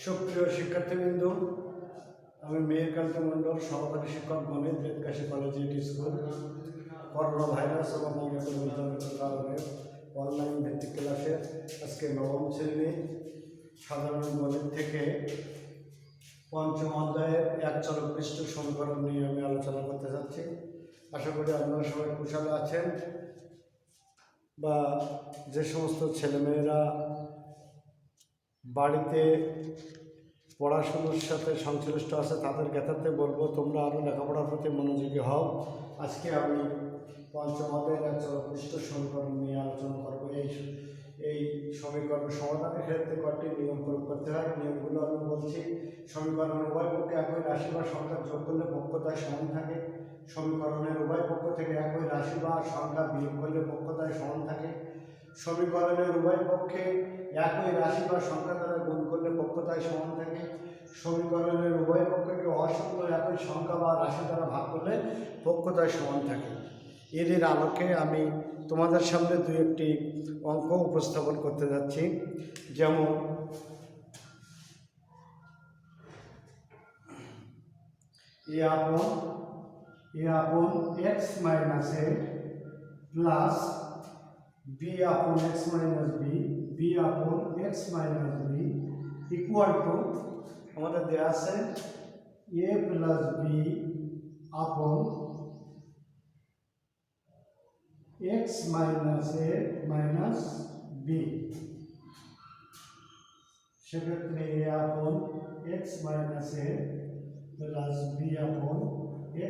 সুপ্রিয় শিক্ষার্থীবৃন্দ, আমি মেহেরকান্ত মণ্ডল, সহকারী শিক্ষক গণিত, Bedkashi collegiate school. Corona virus এবং অন্যান্য কারণে অনলাইন ভিত্তিক ক্লাসে আজকে নবম শ্রেণী সাধারণ গণিত থেকে পঞ্চম অধ্যায়ের এক চলক পৃষ্ঠ সমীকরণ নিয়ে আমি আলোচনা করতে যাচ্ছি। আশা করি আপনারা সবাই কুশলে আছেন, বা যে সমস্ত ছেলেমেয়েরা বাড়িতে পড়াশুনোর সাথে সংশ্লিষ্ট আছে তাদের ক্ষেত্রে বলবো তোমরা আরও লেখাপড়ার প্রতি মনোযোগী হও। আজকে আমি পঞ্চম অধ্যায়ের এক চলক পৃষ্ঠ সমীকরণ নিয়ে আলোচনা করব। এই সমীকরণ সমাধানের ক্ষেত্রে কয়েকটি নিয়ম প্রয়োগ করতে হয়। নিয়মগুলো আমি বলছি। সমীকরণের উভয় পক্ষে একই রাশি বা সংখ্যা যোগ করলে পক্ষতায় সমান থাকে। সমীকরণের উভয় পক্ষ থেকে একই রাশি বা সংখ্যা বিয়োগ করলে পক্ষতায় সমান থাকে। সমীকরণের উভয় পক্ষে একই রাশি বা সংখ্যা দ্বারা গুণ করলে পক্ষতায় সমান থাকে। সমীকরণের উভয় পক্ষকে অশূন্য একই সংখ্যা বা রাশি দ্বারা ভাগ করলে পক্ষতায় সমান থাকে। এর আলোকে আমি তোমাদের সামনে দু একটি অঙ্ক উপস্থাপন করতে যাচ্ছি। যেমন a upon x minus a plus b upon x minus b upon x minus b equal to আমাদের দেওয়া আছে a plus b upon x minus a minus b। সেক্ষেত্রে a upon x minus a plus b upon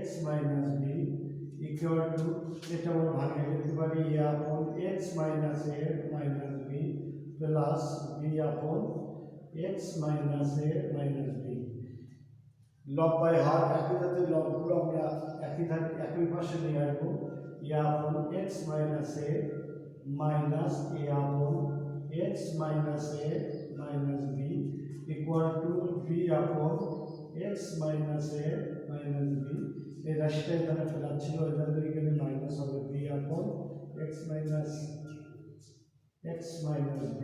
x minus b equal to, এটা আমরা ভাঙে লিখতে পারি a upon x minus a minus b plus b upon x minus a minus b। লব by হর একই জাতীয় লবগুলো আমরা একই পাশে নিয়ে আসবো। a upon x minus a minus a upon x minus a minus b equal to b upon x minus a minus b। এই রাশিটা এখানে ফেলা ছিল, এখান থেকে এখানে মাইনাস হবে b upon x minus b।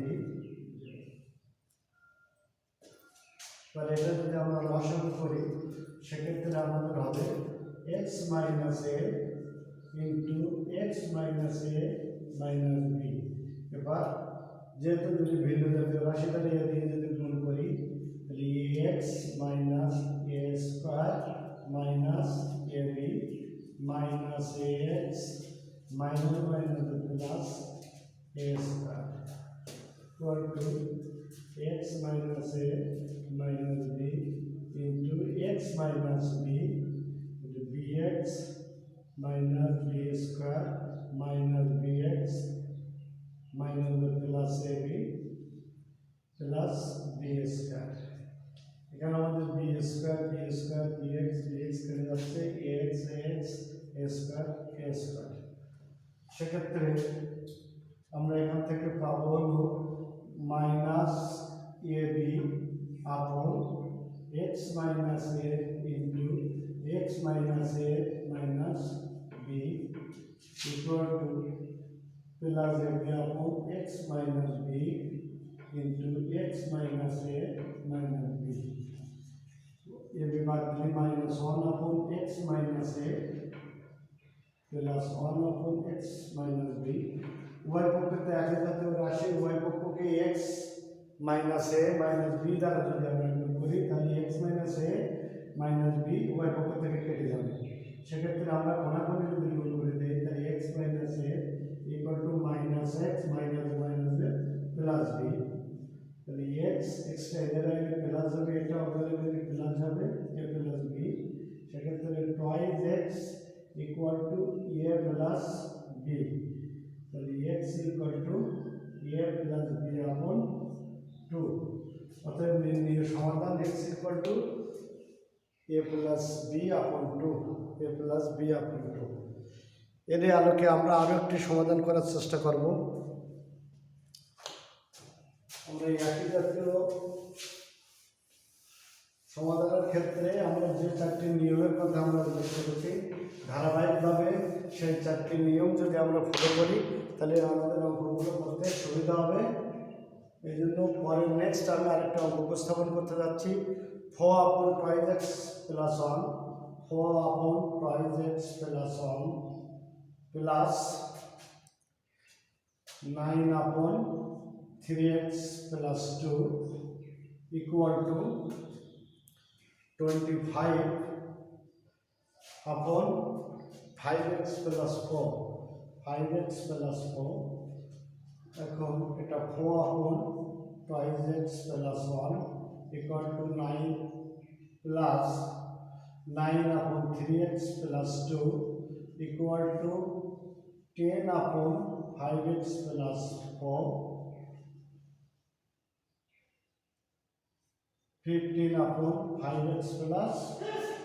আর এটা যদি আমরা লসাগু করি সেক্ষেত্রে আমাদের হবে x minus a into x minus a minus b। এবার যেহেতু যদি ভিন্ন জাতীয় রাশি তাহলে এ দিয়ে যদি গুণ করি তাহলে x minus a square minus ab minus ax minus minus plus a square equal to x minus a minus b into x minus b into bx minus b square minus bx minus plus ab plus b square। এখানে আমাদের b square bx কেটে যাচ্ছে ax a square a square। সেক্ষেত্রে আমরা এখান থেকে পাবো হলো minus ab upon x minus a into x minus a minus b equal to plus ab upon x minus b into x minus a minus b। ab বাদ দিলে minus 1 upon x minus a plus 1 upon x minus b। উভয় পক্ষতে একই জাতীয় রাশি, উভয় পক্ষকে x minus a minus b দ্বারা যদি আমরা গুণ করি তাহলে x minus a minus b উভয় পক্ষ থেকে কেটে যাবে। সেক্ষেত্রে আমরা কোণাকুণি যদি গুণ করে দিই তাহলে x minus a equal to minus x minus minus a plus b। তাহলে x টা এদের আগে প্লাস হবে, এটা অবশ্যই প্লাস হবে a plus b। সেক্ষেত্রে twice x equal to a plus b। তাহলে x equal to a plus b upon 2। অতএব নির্ণয় সমাধান x equal to a plus b upon 2 a plus b upon 2। এর আলোকে আমরা আরো একটি সমাধান করার চেষ্টা করব। আমরা একই জাতীয় সমাধানের ক্ষেত্রে আমরা যে চারটি নিয়মের কথা আমরা উল্লেখ করেছি ধারাবাহিকভাবে সেই চারটি নিয়ম যদি আমরা ফলো করি তাহলে আমাদের অঙ্কগুলো করতে সুবিধা হবে এই জন্য পরে নেক্সট আমি আরেকটা অঙ্ক উপস্থাপন করতে যাচ্ছি। 4/2x + 1 4/2x + 1 plus 9/3x + 2 equal to 25/5x + 4 5x + 4 এখন এটা 4/2x + 1 equal to 9 plus 9/3x + 2 equal to 10/5x + 4 15/5x +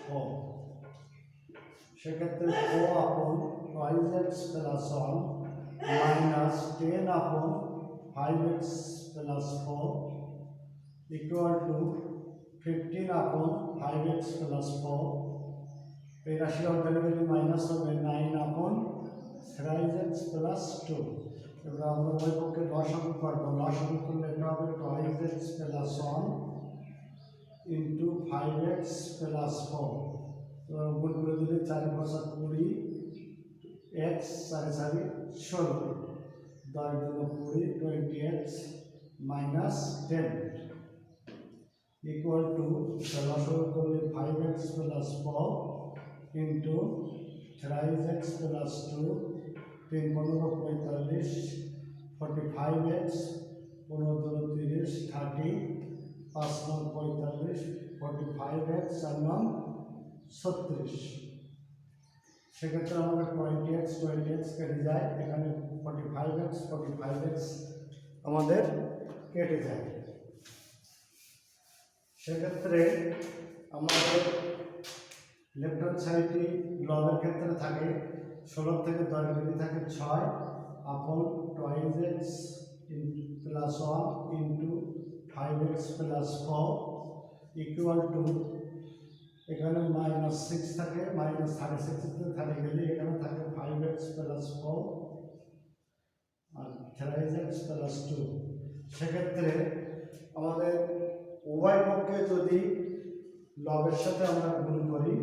4 সেক্ষেত্রে 4/2x + 1 minus 10/5x + 4 equal to 15/5x + 4 এই রাশির অন্তর্গত মাইনাস হবে 9/3x + 2 এবার আমরা ওই পক্ষে লসাগু করব লসাগু করলে এটা হবে 2x + 1 into 5x + 4 তো গুণ করে দিলে 4 × 5 = 20 x 4 4 16 10 × 20 20x minus 10 equal to লসাগু করলে 5x + 4 into 3x + 2 3 15 45 45x 15 30 30 5 45 45x 4 36 সেক্ষেত্রে আমাদের 20x কেটে যায় এখানে 45x আমাদের কেটে যায় সেক্ষেত্রে আমাদের লেফট হ্যান্ড সাইডটি লবের ক্ষেত্রে থাকে 16 থেকে 10 ডিগ্রি থাকে 6/2x + 1 into 5x + 4 equal to এখানে -6 থাকে -36 থেকে 30 গেলে এখানে থাকে 5x + 4 আর 3x + 2 সেক্ষেত্রে আমাদের উভয় পক্ষে যদি লবের সাথে আমরা গুণ করি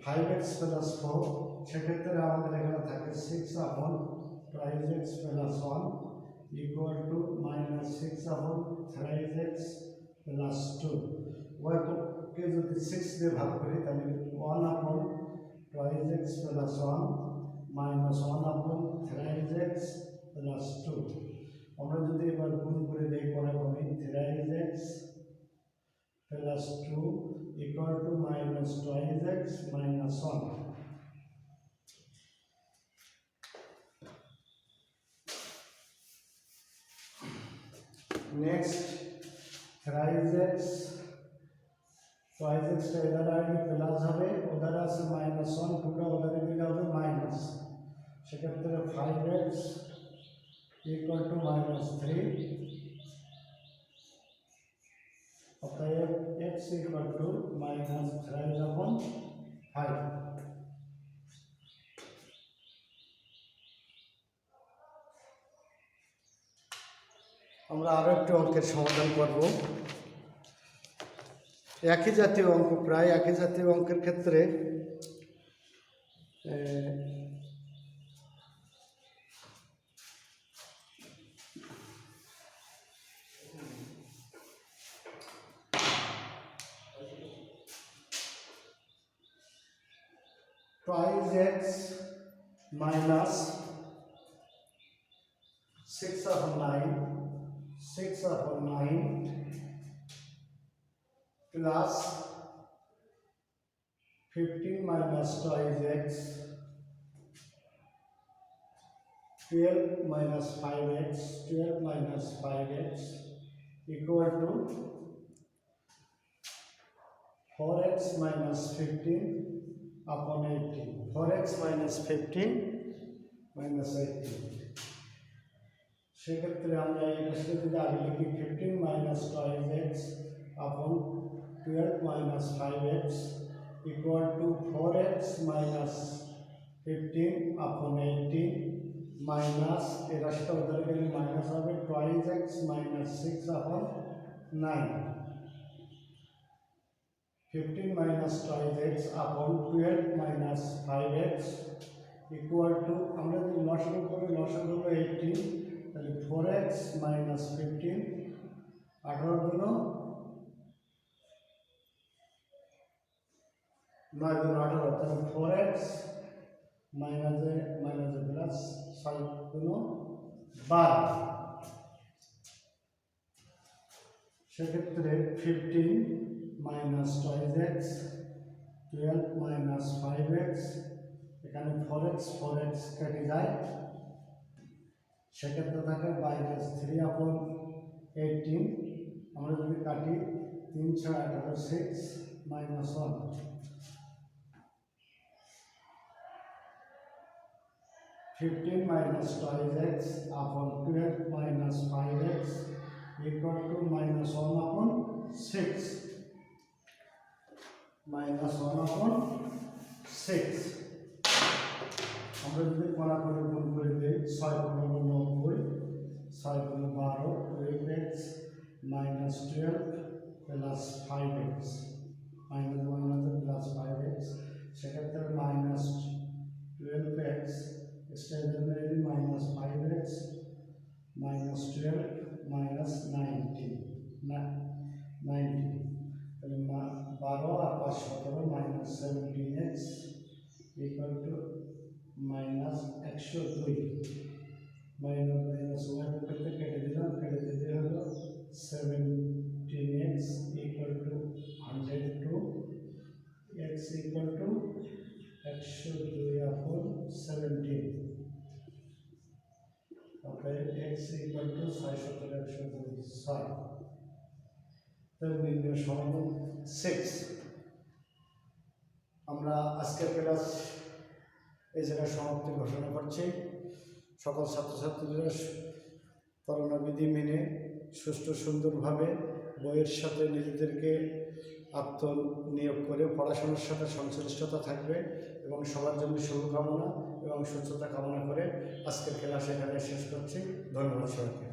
5x + 4 সেক্ষেত্রে আমাদের এখানে থাকে 6/2x + 1 equal to -6/3x + 2 উভয় পক্ষকে যদি 6 দিয়ে ভাগ করি তাহলে 1/2x + 1 -1/3x + 2 আমরা যদি এবার গুণ করে দেই পরে পাবো 3x + 2 equal to -2x - 1 next 3x 2x টা এধারে আসবে প্লাস হবে ওধারে আছে -1 2টা ওধারে দিলে হবে মাইনাস সেক্ষেত্রে 5x equal to -3 অতএব x equal to -3/5 আমরা আরো একটি অঙ্কের সমাধান করব একই জাতীয় অঙ্ক প্রায় একই জাতীয় অঙ্কের ক্ষেত্রে x minus 6/9 plus 15 minus 2x 12 minus 5x equal to 4x minus 15 upon 18 4x minus 15 minus 18 সেক্ষেত্রে আমরা এই রাশিটা যদি আগে লিখি 15 minus 2x upon 12 minus 5x equal to 4x minus 15 upon 18 minus এই রাশিটা উদ্ধার গেলে মাইনাস হবে 2x minus 6 upon 9, 15 minus 2x upon 12 minus 5x equal to আমরা যদি লসাগু করি লসাগু হলো 18, তাহলে 4x minus 15 18 গুণ 9 গুণ 18 তাহলে 4x মাইনাস প্লাস 5 গুণ 12, সেক্ষেত্রে 15 minus 2x 12 minus 5x এখানে 4x কেটে যায়, সেক্ষেত্রে থাকে মাইনাস 3 upon 18, আমরা যদি কাটি 3 6 18 6 minus 1, (15 minus 2x upon 12 minus 5x equal to minus 1 upon 6, minus 1 upon 6. আমরা যদি কোণাকুণি গুণ করে দিই 6 গুণ 90 6 গুণ 12 12x minus 12 plus 5x minus 1 plus 5x, সেক্ষেত্রে minus 12x externally minus 5x minus 12 minus 19 তাহলে 12 আর 5 17 minus 17x equal to minus 102, minus 1 করতে কেটে দিলে হলো 17x equal to 102, x equal to 102 upon 17, অতএব x equal to 6 102 6, তার নির্ণয় সমাধান 6। আমরা আজকের ক্লাস এই জায়গায় সমাপ্তি ঘোষণা করছি। সকল ছাত্রছাত্রীরা করোনা বিধি মেনে সুষ্ঠু সুন্দরভাবে বইয়ের সাথে নিজেদেরকে আত্মনিয়োগ করে পড়াশোনার সাথে সংশ্লিষ্টতা থাকবে এবং সবার জন্য শুভকামনা এবং সুস্থতা কামনা করে আজকের ক্লাস এখানে শেষ করছি। ধন্যবাদ সবাইকে।